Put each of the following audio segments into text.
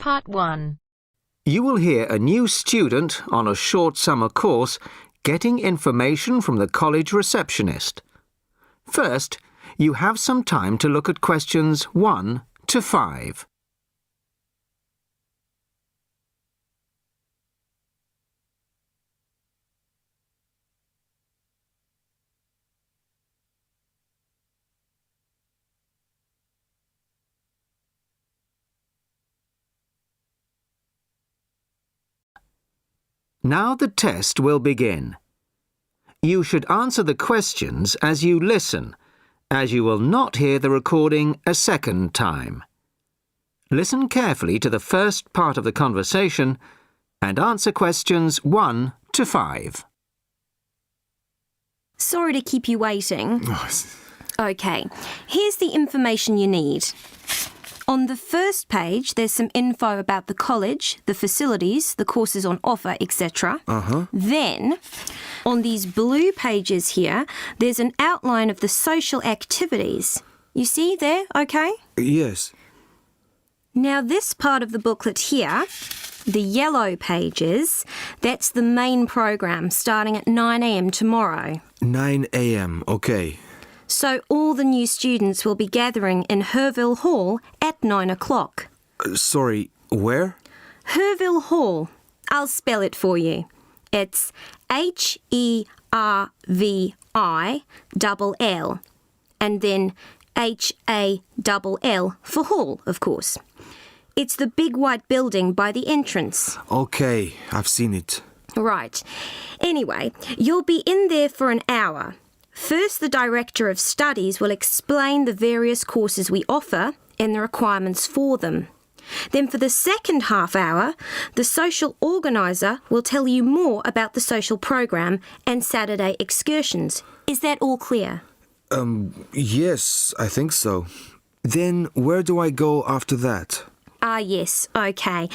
Part 1. You will hear a new student on a short summer course getting information from the college receptionist. First, you have some time to look at questions 1 to 5. Now the test will begin. You should answer the questions as you listen, as you will not hear the recording a second time. Listen carefully to the first part of the conversation and answer questions 1 to 5. Sorry to keep you waiting. OK, here's the information you need. On the first page, there's some info about the college, the facilities, the courses on offer, etc. Then, on these blue pages here, there's an outline of the social activities. You see there, OK? Yes. Now, this part of the booklet here, the yellow pages, that's the main program starting at 9 a.m. tomorrow. 9 a.m., OK. So all the new students will be gathering in Herville Hall at 9 o'clock. Sorry, where? Herville Hall. I'll spell it for you. It's Hervill and then Hall for hall, of course. It's the big white building by the entrance. OK, I've seen it. Right. Anyway, you'll be in there for an hour. First, the Director of Studies will explain the various courses we offer and the requirements for them. Then for the second half hour, the social organiser will tell you more about the social program and Saturday excursions. Is that all clear? Yes, I think so. Then where do I go after that? Yes, OK.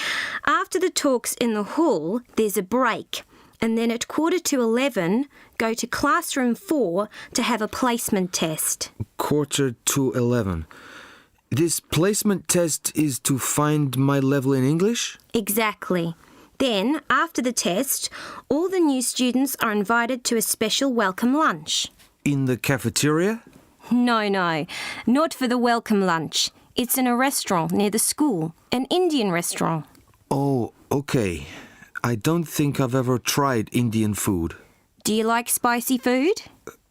After the talks in the hall, there's a break. And then at 11:15, go to classroom 4 to have a placement test. 11:45. This placement test is to find my level in English? Exactly. Then, after the test, all the new students are invited to a special welcome lunch. In the cafeteria? No, not for the welcome lunch. It's in a restaurant near the school, an Indian restaurant. Oh, OK. I don't think I've ever tried Indian food. Do you like spicy food?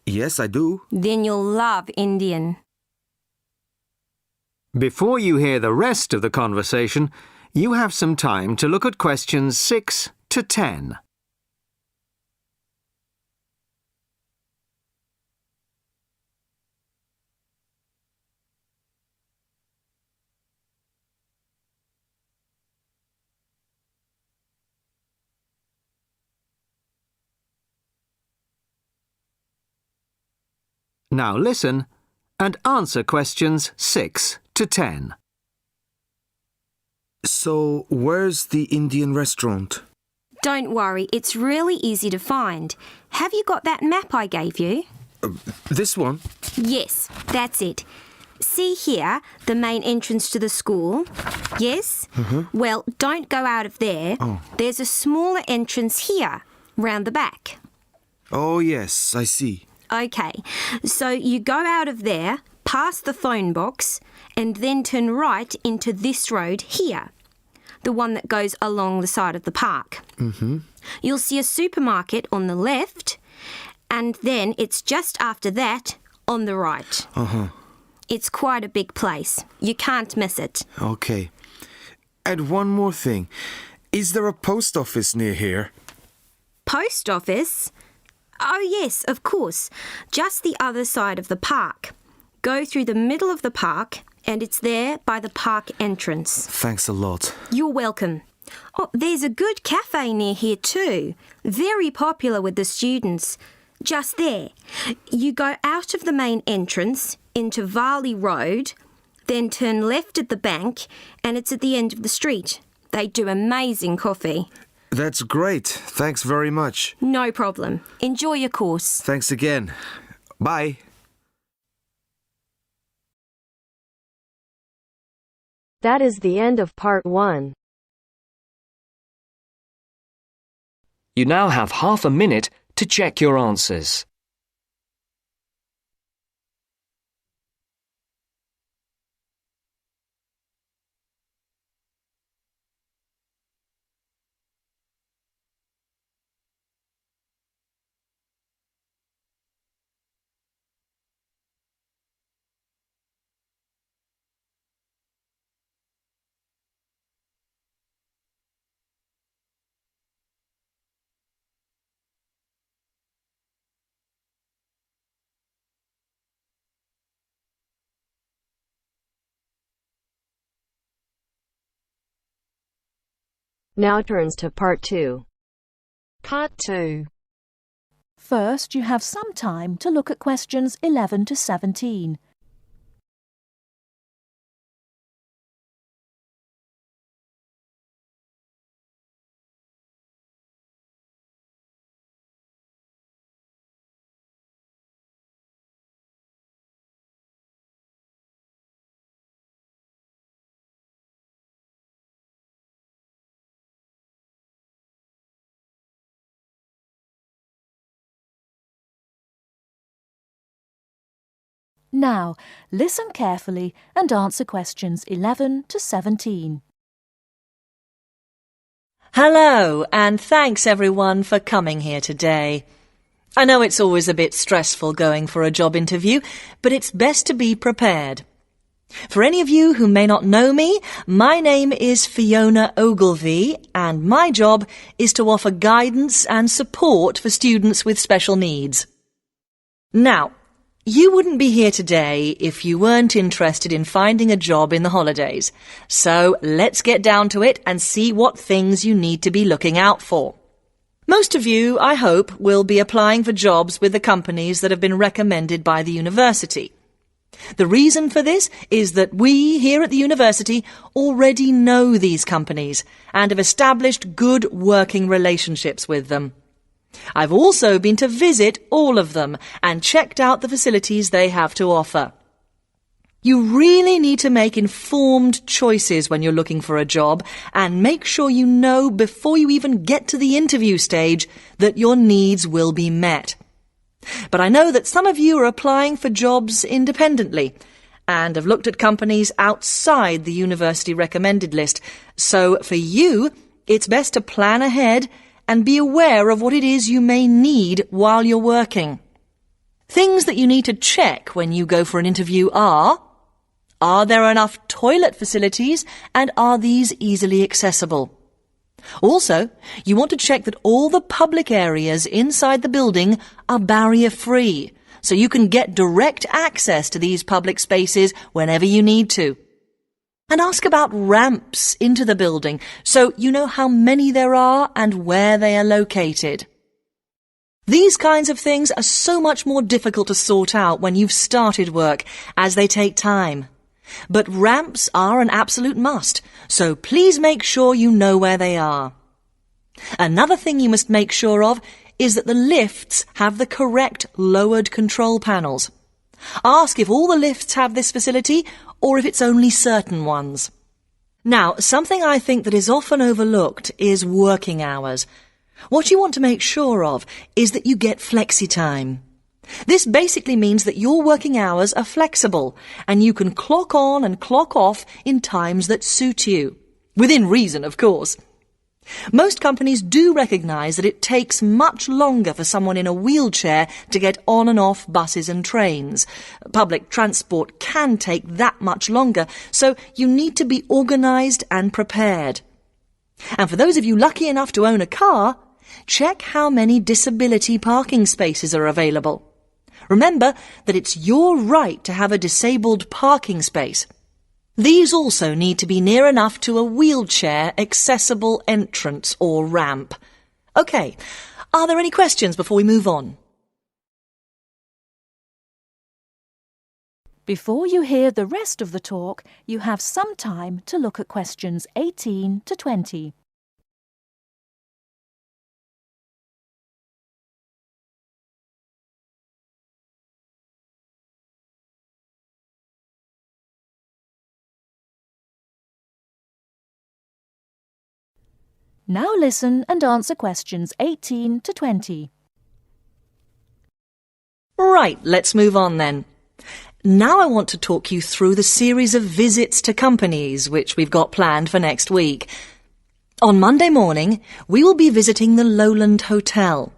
Yes, I do. Then you'll love Indian. Before you hear the rest of the conversation, you have some time to look at questions 6 to 10. Now listen and answer questions 6 to 10. So, where's the Indian restaurant? Don't worry, it's really easy to find. Have you got that map I gave you? This one? Yes, that's it. See here, the main entrance to the school? Yes? Well, don't go out of there. There's a smaller entrance here, round the back. Oh, yes, I see. OK, so you go out of there, past the phone box, and then turn right into this road here, the one that goes along the side of the park. You'll see a supermarket on the left, and then it's just after that on the right. It's quite a big place. You can't miss it. OK. And one more thing. Is there a post office near here? Post office? Oh, yes, of course. Just the other side of the park. Go through the middle of the park, and it's there by the park entrance. Thanks a lot. You're welcome. Oh, there's a good cafe near here too. Very popular with the students. Just there. You go out of the main entrance into Varley Road, then turn left at the bank, and it's at the end of the street. They do amazing coffee. That's great. Thanks very much. No problem. Enjoy your course. Thanks again. Bye. That is the end of part 1. You now have half a minute to check your answers. Now turns to Part 2. Part 2. First, you have some time to look at questions 11 to 17. Now, listen carefully and answer questions 11 to 17. Hello, and thanks everyone for coming here today. I know it's always a bit stressful going for a job interview, but it's best to be prepared. For any of you who may not know me, my name is Fiona Ogilvie, and my job is to offer guidance and support for students with special needs. Now, you wouldn't be here today if you weren't interested in finding a job in the holidays. So let's get down to it and see what things you need to be looking out for. Most of you, I hope, will be applying for jobs with the companies that have been recommended by the university. The reason for this is that we here at the university already know these companies and have established good working relationships with them. I've also been to visit all of them and checked out the facilities they have to offer. You really need to make informed choices when you're looking for a job and make sure you know before you even get to the interview stage that your needs will be met. But I know that some of you are applying for jobs independently and have looked at companies outside the university recommended list. So for you, it's best to plan ahead and be aware of what it is you may need while you're working. Things that you need to check when you go for an interview are there enough toilet facilities and are these easily accessible? Also, you want to check that all the public areas inside the building are barrier-free, so you can get direct access to these public spaces whenever you need to. And ask about ramps into the building, so you know how many there are and where they are located. These kinds of things are so much more difficult to sort out when you've started work, as they take time. But ramps are an absolute must, so please make sure you know where they are. Another thing you must make sure of is that the lifts have the correct lowered control panels. Ask if all the lifts have this facility or if it's only certain ones. Now, something I think that is often overlooked is working hours. What you want to make sure of is that you get flexi time. This basically means that your working hours are flexible and you can clock on and clock off in times that suit you. Within reason, of course. Most companies do recognise that it takes much longer for someone in a wheelchair to get on and off buses and trains. Public transport can take that much longer, so you need to be organised and prepared. And for those of you lucky enough to own a car, check how many disability parking spaces are available. Remember that it's your right to have a disabled parking space. These also need to be near enough to a wheelchair accessible entrance or ramp. OK, are there any questions before we move on? Before you hear the rest of the talk, you have some time to look at questions 18 to 20. Now listen and answer questions 18 to 20. Right, let's move on then. Now I want to talk you through the series of visits to companies which we've got planned for next week. On Monday morning, we will be visiting the Lowland Hotel.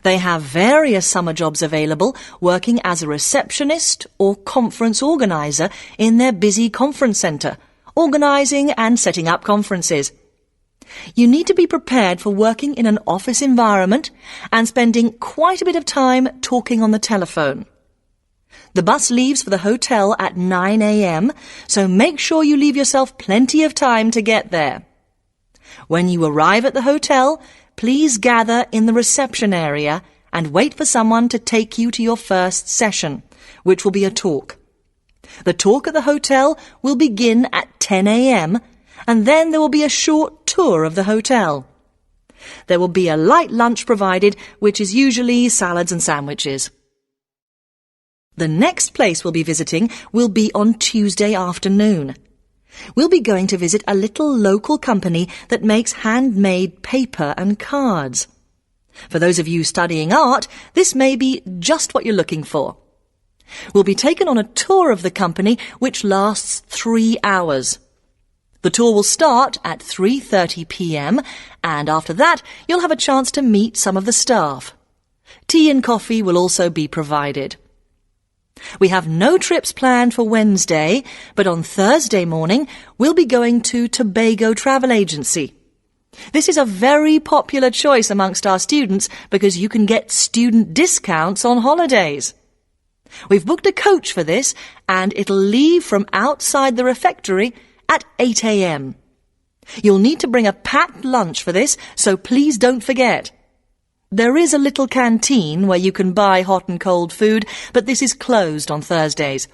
They have various summer jobs available, working as a receptionist or conference organiser in their busy conference centre, organising and setting up conferences. You need to be prepared for working in an office environment and spending quite a bit of time talking on the telephone. The bus leaves for the hotel at 9 a.m, so make sure you leave yourself plenty of time to get there. When you arrive at the hotel, please gather in the reception area and wait for someone to take you to your first session, which will be a talk. The talk at the hotel will begin at 10 a.m, and then there will be a short tour of the hotel. There will be a light lunch provided, which is usually salads and sandwiches. The next place we'll be visiting will be on Tuesday afternoon. We'll be going to visit a little local company that makes handmade paper and cards. For those of you studying art, this may be just what you're looking for. We'll be taken on a tour of the company which lasts 3 hours. The tour will start at 3:30 p.m, and after that you'll have a chance to meet some of the staff. Tea and coffee will also be provided. We have no trips planned for Wednesday, but on Thursday morning we'll be going to Tobago Travel Agency. This is a very popular choice amongst our students because you can get student discounts on holidays. We've booked a coach for this, and it'll leave from outside the refectory at 8 a.m. You'll need to bring a packed lunch for this, so please don't forget. There is a little canteen where you can buy hot and cold food, but this is closed on Thursdays.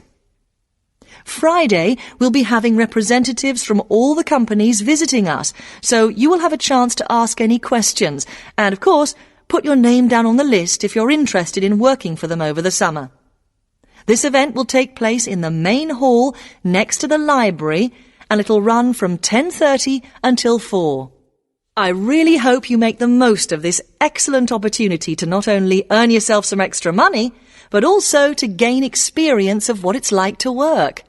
Friday, we'll be having representatives from all the companies visiting us, so you will have a chance to ask any questions, and of course, put your name down on the list if you're interested in working for them over the summer. This event will take place in the main hall next to the library, and it'll run from 10:30 until 4. I really hope you make the most of this excellent opportunity to not only earn yourself some extra money, but also to gain experience of what it's like to work.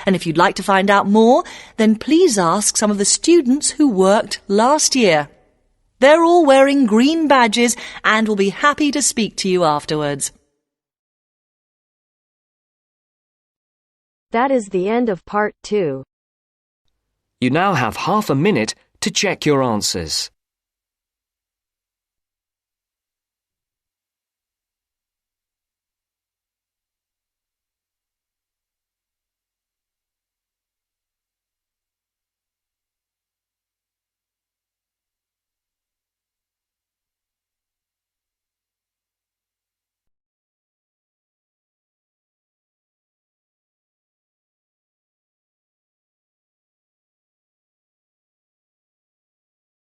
And if you'd like to find out more, then please ask some of the students who worked last year. They're all wearing green badges and will be happy to speak to you afterwards. That is the end of part 2. You now have half a minute to check your answers.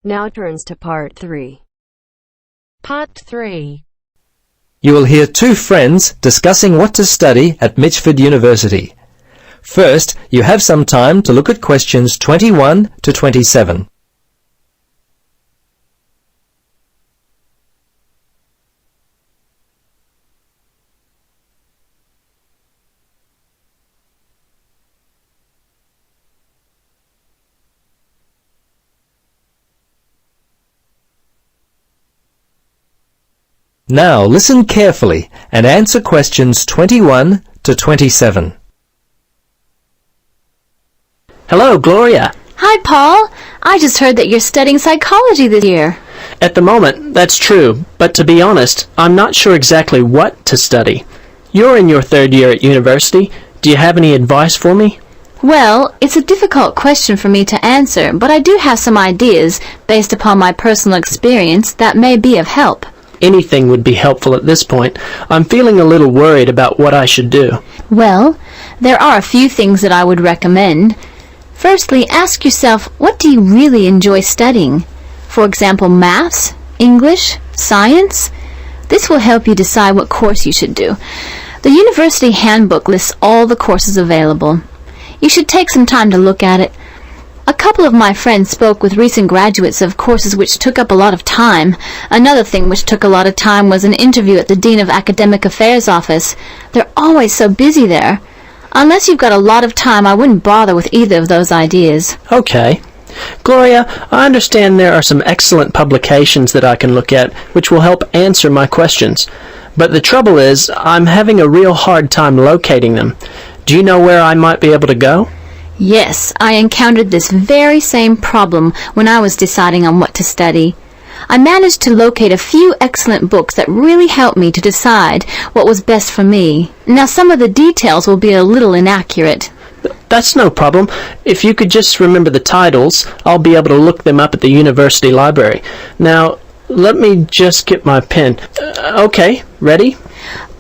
Now turns to part 3. Part 3. You will hear two friends discussing what to study at Mitchford University. First, you have some time to look at questions 21 to 27. Now listen carefully and answer questions 21 to 27. Hello, Gloria. Hi, Paul. I just heard that you're studying psychology this year. At the moment, that's true, but to be honest, I'm not sure exactly what to study. You're in your 3rd year at university. Do you have any advice for me? Well, it's a difficult question for me to answer, but I do have some ideas based upon my personal experience that may be of help. Anything would be helpful at this point. I'm feeling a little worried about what I should do. Well, there are a few things that I would recommend. Firstly, ask yourself, what do you really enjoy studying? For example, maths, English, science? This will help you decide what course you should do. The university handbook lists all the courses available. You should take some time to look at it. A couple of my friends spoke with recent graduates of courses which took up a lot of time. Another thing which took a lot of time was an interview at the Dean of Academic Affairs office. They're always so busy there. Unless you've got a lot of time, I wouldn't bother with either of those ideas. Okay. Gloria, I understand there are some excellent publications that I can look at which will help answer my questions. But the trouble is, I'm having a real hard time locating them. Do you know where I might be able to go? Yes, I encountered this very same problem when I was deciding on what to study. I managed to locate a few excellent books that really helped me to decide what was best for me. Now, some of the details will be a little inaccurate. That's no problem. If you could just remember the titles, I'll be able to look them up at the university library. Now, let me just get my pen. Okay, ready?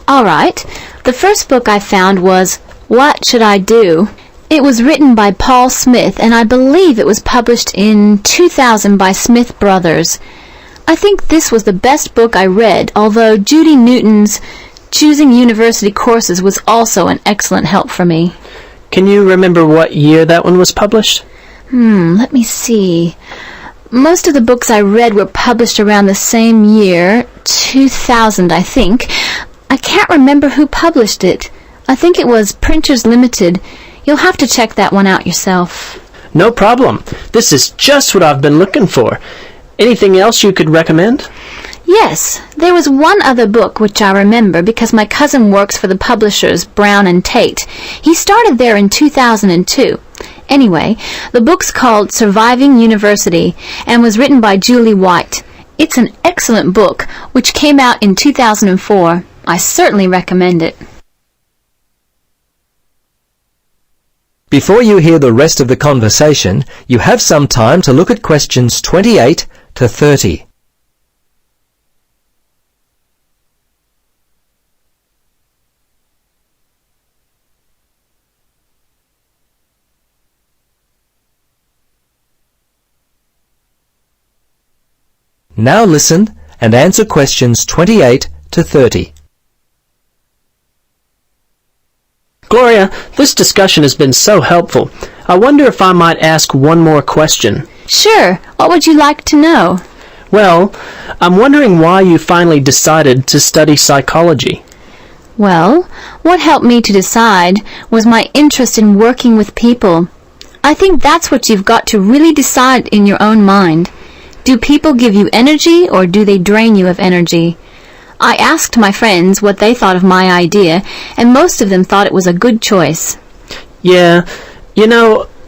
All right. The first book I found was What Should I Do? It was written by Paul Smith, and I believe it was published in 2000 by Smith Brothers. I think this was the best book I read, although Judy Newton's Choosing University Courses was also an excellent help for me. Can you remember what year that one was published? Let me see. Most of the books I read were published around the same year, 2000, I think. I can't remember who published it. I think it was Printers Limited. You'll have to check that one out yourself. No problem. This is just what I've been looking for. Anything else you could recommend? Yes, there was one other book which I remember because my cousin works for the publishers Brown and Tate. He started there in 2002. Anyway, the book's called Surviving University and was written by Julie White. It's an excellent book which came out in 2004. I certainly recommend it. Before you hear the rest of the conversation, you have some time to look at questions 28 to 30. Now listen and answer questions 28 to 30. Gloria, this discussion has been so helpful. I wonder if I might ask one more question. Sure. What would you like to know? Well, I'm wondering why you finally decided to study psychology. Well, what helped me to decide was my interest in working with people. I think that's what you've got to really decide in your own mind. Do people give you energy or do they drain you of energy? I asked my friends what they thought of my idea, and most of them thought it was a good choice. Yeah,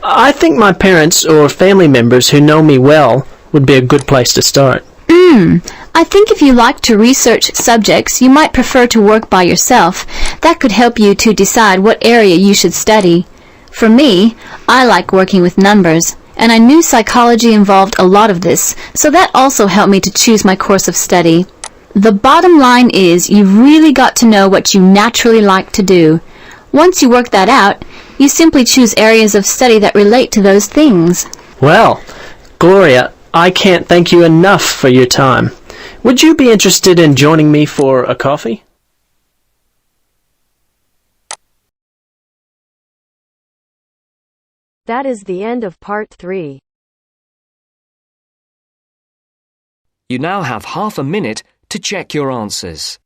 I think my parents or family members who know me well would be a good place to start. I think if you like to research subjects, you might prefer to work by yourself. That could help you to decide what area you should study. For me, I like working with numbers, and I knew psychology involved a lot of this, so that also helped me to choose my course of study. The bottom line is you've really got to know what you naturally like to do. Once you work that out, you simply choose areas of study that relate to those things. Well, Gloria, I can't thank you enough for your time. Would you be interested in joining me for a coffee? That is the end of part 3. You now have half a minute to check your answers.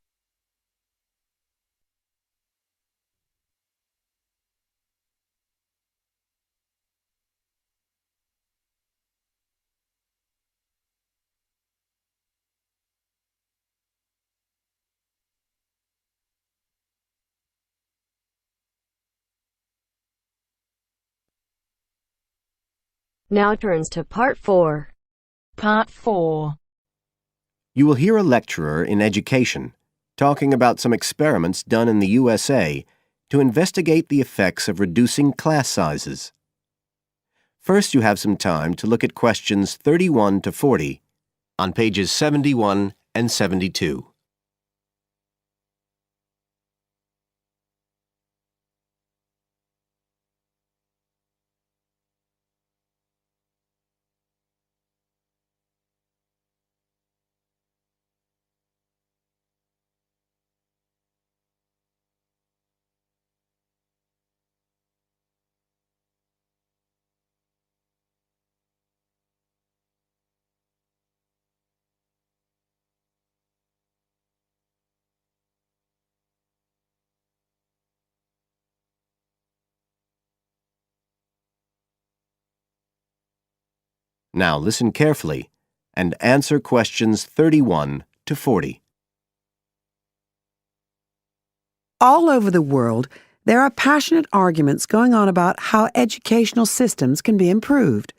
Now turns to part 4. Part 4. You will hear a lecturer in education talking about some experiments done in the USA to investigate the effects of reducing class sizes. First, you have some time to look at questions 31 to 40 on pages 71 and 72. Now listen carefully and answer questions 31 to 40. All over the world, there are passionate arguments going on about how educational systems can be improved.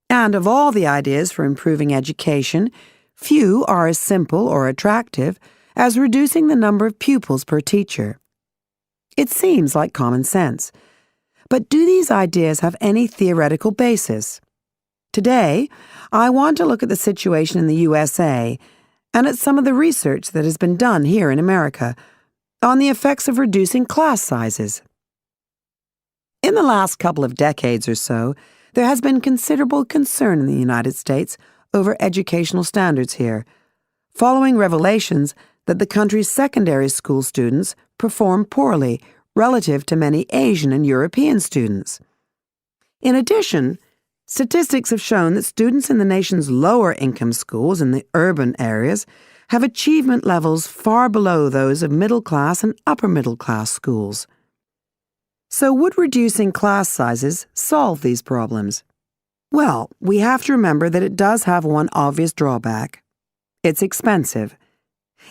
And of all the ideas for improving education, few are as simple or attractive as reducing the number of pupils per teacher. It seems like common sense. But do these ideas have any theoretical basis? Today, I want to look at the situation in the USA and at some of the research that has been done here in America on the effects of reducing class sizes. In the last couple of decades or so, there has been considerable concern in the United States over educational standards here, following revelations that the country's secondary school students perform poorly relative to many Asian and European students. In addition, statistics have shown that students in the nation's lower-income schools in the urban areas have achievement levels far below those of middle-class and upper-middle-class schools. So would reducing class sizes solve these problems? Well, we have to remember that it does have one obvious drawback. It's expensive.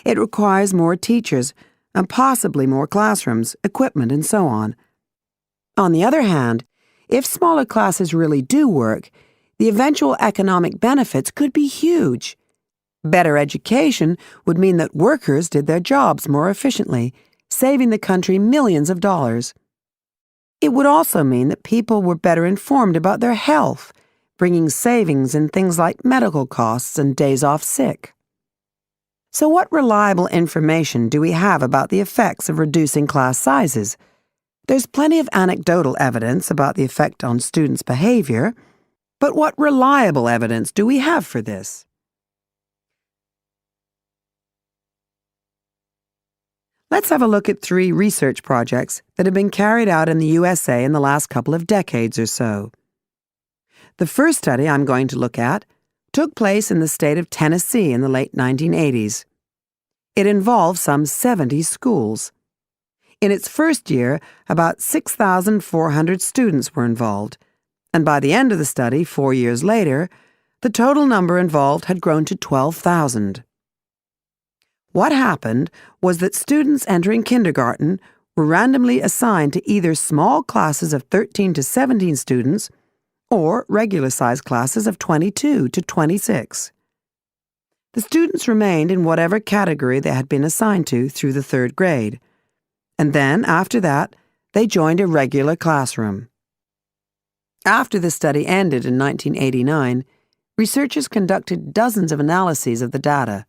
It requires more teachers and possibly more classrooms, equipment, and so on. On the other hand, if smaller classes really do work, the eventual economic benefits could be huge. Better education would mean that workers did their jobs more efficiently, saving the country millions of dollars. It would also mean that people were better informed about their health, bringing savings in things like medical costs and days off sick. So what reliable information do we have about the effects of reducing class sizes? There's plenty of anecdotal evidence about the effect on students' behavior, but what reliable evidence do we have for this? Let's have a look at 3 research projects that have been carried out in the USA in the last couple of decades or so. The first study I'm going to look at took place in the state of Tennessee in the late 1980s. It involved some 70 schools. In its first year, about 6,400 students were involved, and by the end of the study, 4 years later, the total number involved had grown to 12,000. What happened was that students entering kindergarten were randomly assigned to either small classes of 13 to 17 students or regular-sized classes of 22 to 26. The students remained in whatever category they had been assigned to through the 3rd grade, and then, after that, they joined a regular classroom. After the study ended in 1989, researchers conducted dozens of analyses of the data.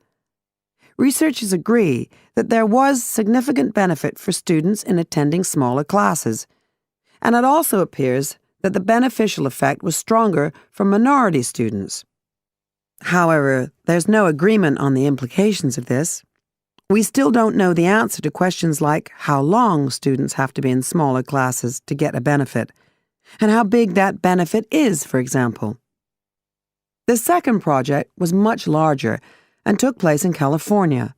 Researchers agree that there was significant benefit for students in attending smaller classes, and it also appears that the beneficial effect was stronger for minority students. However, there's no agreement on the implications of this. We still don't know the answer to questions like how long students have to be in smaller classes to get a benefit, and how big that benefit is, for example. The second project was much larger and took place in California.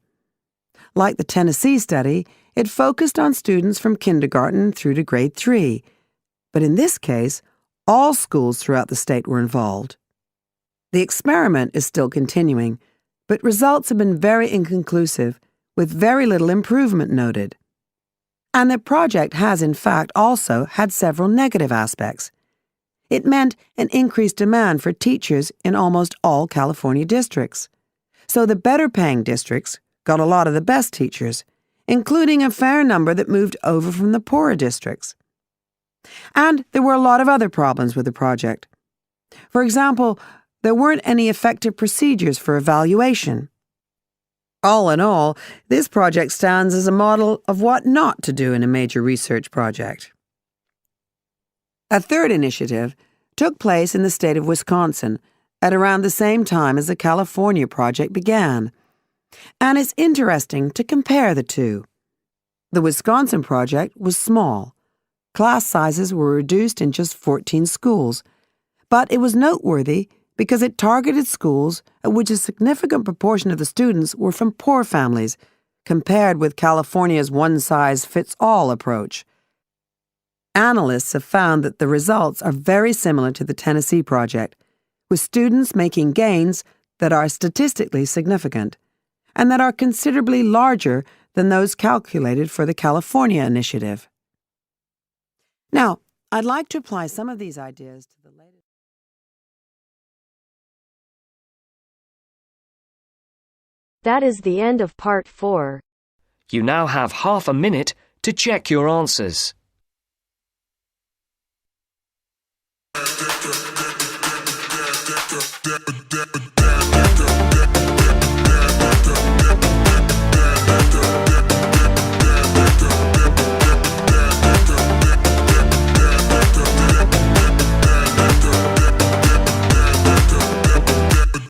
Like the Tennessee study, it focused on students from kindergarten through to grade 3, but in this case, all schools throughout the state were involved. The experiment is still continuing, but results have been very inconclusive, with very little improvement noted. And the project has, in fact, also had several negative aspects. It meant an increased demand for teachers in almost all California districts. So the better-paying districts got a lot of the best teachers, including a fair number that moved over from the poorer districts. And there were a lot of other problems with the project. For example, there weren't any effective procedures for evaluation. All in all, this project stands as a model of what not to do in a major research project. A third initiative took place in the state of Wisconsin at around the same time as the California project began, and it's interesting to compare the two. The Wisconsin project was small. Class sizes were reduced in just 14 schools, but it was noteworthy because it targeted schools at which a significant proportion of the students were from poor families, compared with California's one-size-fits-all approach. Analysts have found that the results are very similar to the Tennessee project, with students making gains that are statistically significant and that are considerably larger than those calculated for the California initiative. Now, I'd like to apply some of these ideas to the latest. That is the end of part 4. You now have half a minute to check your answers.